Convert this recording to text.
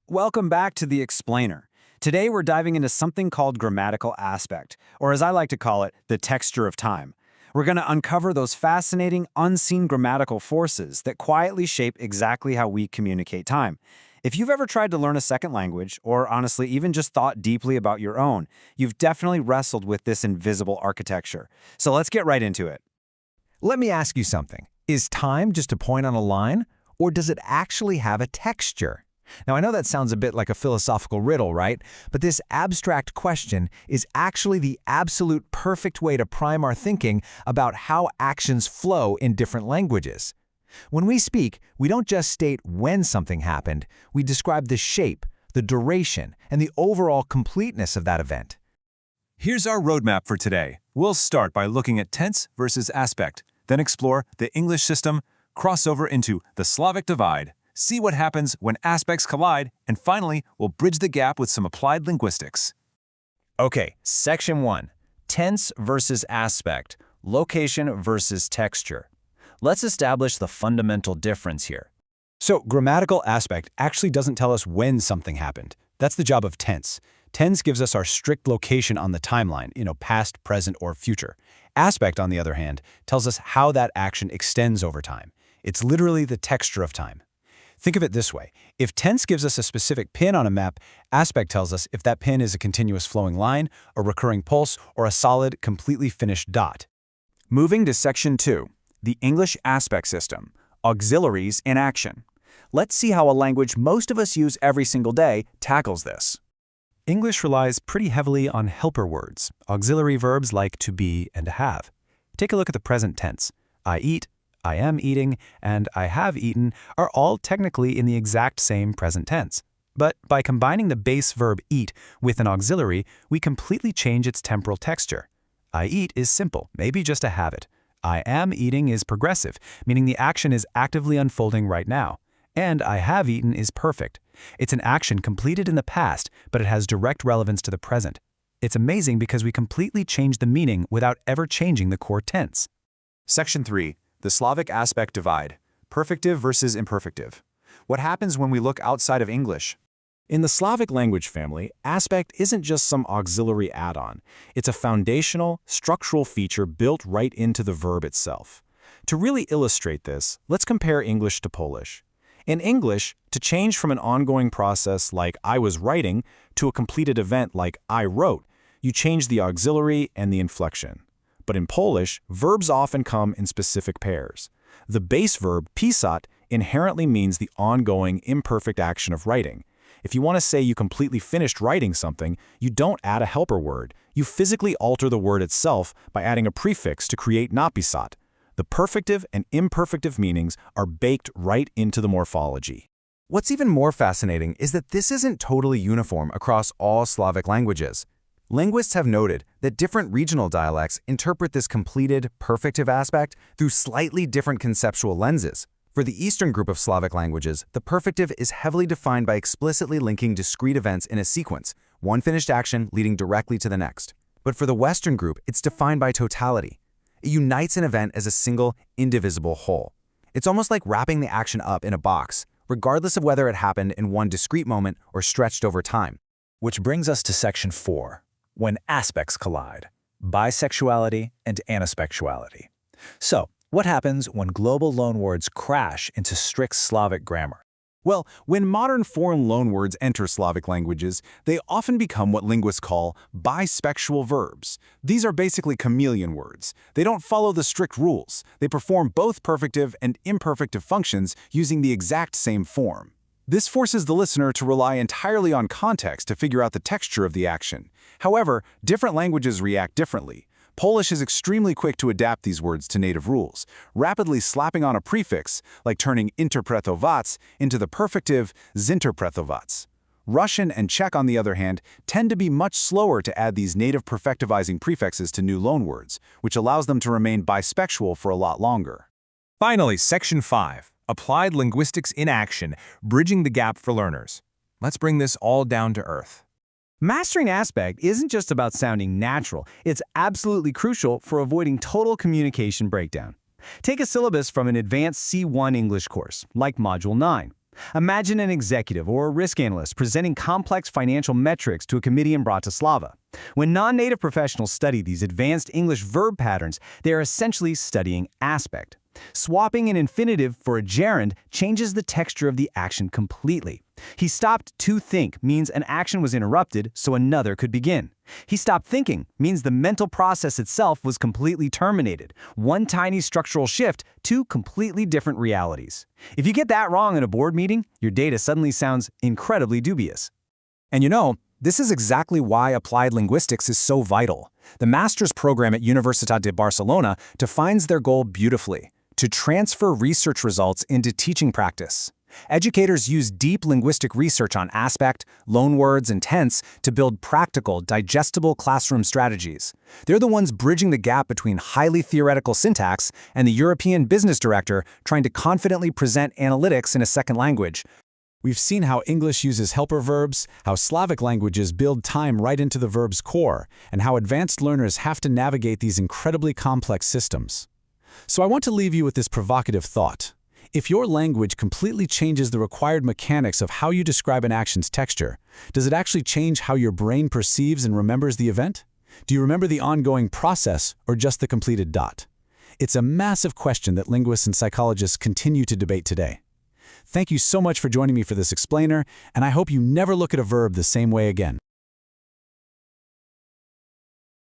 Welcome back to The Explainer. Today we're diving into something called grammatical aspect, or as I like to call it, the texture of time. We're going to uncover those fascinating, unseen grammatical forces that quietly shape exactly how we communicate time. If you've ever tried to learn a second language, or honestly even just thought deeply about your own, you've definitely wrestled with this invisible architecture. So let's get right into it. Let me ask you something. Is time just a point on a line, or does it actually have a texture? Now, I know that sounds a bit like a philosophical riddle, right? But this abstract question is actually the absolute perfect way to prime our thinking about how actions flow in different languages. When we speak, we don't just state when something happened, we describe the shape, the duration, and the overall completeness of that event. Here's our roadmap for today. We'll start by looking at tense versus aspect, then explore the English system, cross over into the Slavic divide, see what happens when aspects collide, and finally, we'll bridge the gap with some applied linguistics. Okay, Section 1. Tense versus aspect, location versus texture. Let's establish the fundamental difference here. So, grammatical aspect actually doesn't tell us when something happened. That's the job of tense. Tense gives us our strict location on the timeline, past, present, or future. Aspect, on the other hand, tells us how that action extends over time. It's literally the texture of time. Think of it this way. If tense gives us a specific pin on a map, aspect tells us if that pin is a continuous flowing line, a recurring pulse, or a solid, completely finished dot. Moving to Section 2, the English aspect system, auxiliaries in action. Let's see how a language most of us use every single day tackles this. English relies pretty heavily on helper words, auxiliary verbs like to be and to have. Take a look at the present tense. I eat, I am eating, and I have eaten are all technically in the exact same present tense. But by combining the base verb eat with an auxiliary, we completely change its temporal texture. I eat is simple, maybe just a habit. I am eating is progressive, meaning the action is actively unfolding right now. And I have eaten is perfect. It's an action completed in the past, but it has direct relevance to the present. It's amazing because we completely change the meaning without ever changing the core tense. Section 3. The Slavic aspect divide, perfective versus imperfective. What happens when we look outside of English? In the Slavic language family, aspect isn't just some auxiliary add-on. It's a foundational, structural feature built right into the verb itself. To really illustrate this, let's compare English to Polish. In English, to change from an ongoing process like I was writing to a completed event like I wrote, you change the auxiliary and the inflection. But in Polish, verbs often come in specific pairs. The base verb, pisać, inherently means the ongoing, imperfect action of writing. If you want to say you completely finished writing something, you don't add a helper word. You physically alter the word itself by adding a prefix to create napisać. The perfective and imperfective meanings are baked right into the morphology. What's even more fascinating is that this isn't totally uniform across all Slavic languages. Linguists have noted that different regional dialects interpret this completed, perfective aspect through slightly different conceptual lenses. For the Eastern group of Slavic languages, the perfective is heavily defined by explicitly linking discrete events in a sequence, one finished action leading directly to the next. But for the Western group, it's defined by totality. It unites an event as a single, indivisible whole. It's almost like wrapping the action up in a box, regardless of whether it happened in one discrete moment or stretched over time. Which brings us to Section 4. When aspects collide, bisexuality and anaspectuality. So, what happens when global loanwords crash into strict Slavic grammar? Well, when modern foreign loanwords enter Slavic languages, they often become what linguists call bispectual verbs. These are basically chameleon words. They don't follow the strict rules. They perform both perfective and imperfective functions using the exact same form. This forces the listener to rely entirely on context to figure out the texture of the action. However, different languages react differently. Polish is extremely quick to adapt these words to native rules, rapidly slapping on a prefix, like turning interpretować into the perfective zinterpretować. Russian and Czech, on the other hand, tend to be much slower to add these native perfectivizing prefixes to new loanwords, which allows them to remain bispectual for a lot longer. Finally, Section 5. Applied linguistics in action, bridging the gap for learners. Let's bring this all down to earth. Mastering aspect isn't just about sounding natural, it's absolutely crucial for avoiding total communication breakdown. Take a syllabus from an advanced C1 English course, like Module 9. Imagine an executive or a risk analyst presenting complex financial metrics to a committee in Bratislava. When non-native professionals study these advanced English verb patterns, they are essentially studying aspect. Swapping an infinitive for a gerund changes the texture of the action completely. He stopped to think means an action was interrupted so another could begin. He stopped thinking means the mental process itself was completely terminated. One tiny structural shift, two completely different realities. If you get that wrong in a board meeting, your data suddenly sounds incredibly dubious. And you know, this is exactly why applied linguistics is so vital. The master's program at Universitat de Barcelona defines their goal beautifully: to transfer research results into teaching practice. Educators use deep linguistic research on aspect, loanwords, and tense to build practical, digestible classroom strategies. They're the ones bridging the gap between highly theoretical syntax and the European business director trying to confidently present analytics in a second language. We've seen how English uses helper verbs, how Slavic languages build time right into the verb's core, and how advanced learners have to navigate these incredibly complex systems. So I want to leave you with this provocative thought. If your language completely changes the required mechanics of how you describe an action's texture, does it actually change how your brain perceives and remembers the event? Do you remember the ongoing process or just the completed dot? It's a massive question that linguists and psychologists continue to debate today. Thank you so much for joining me for this explainer, and I hope you never look at a verb the same way again.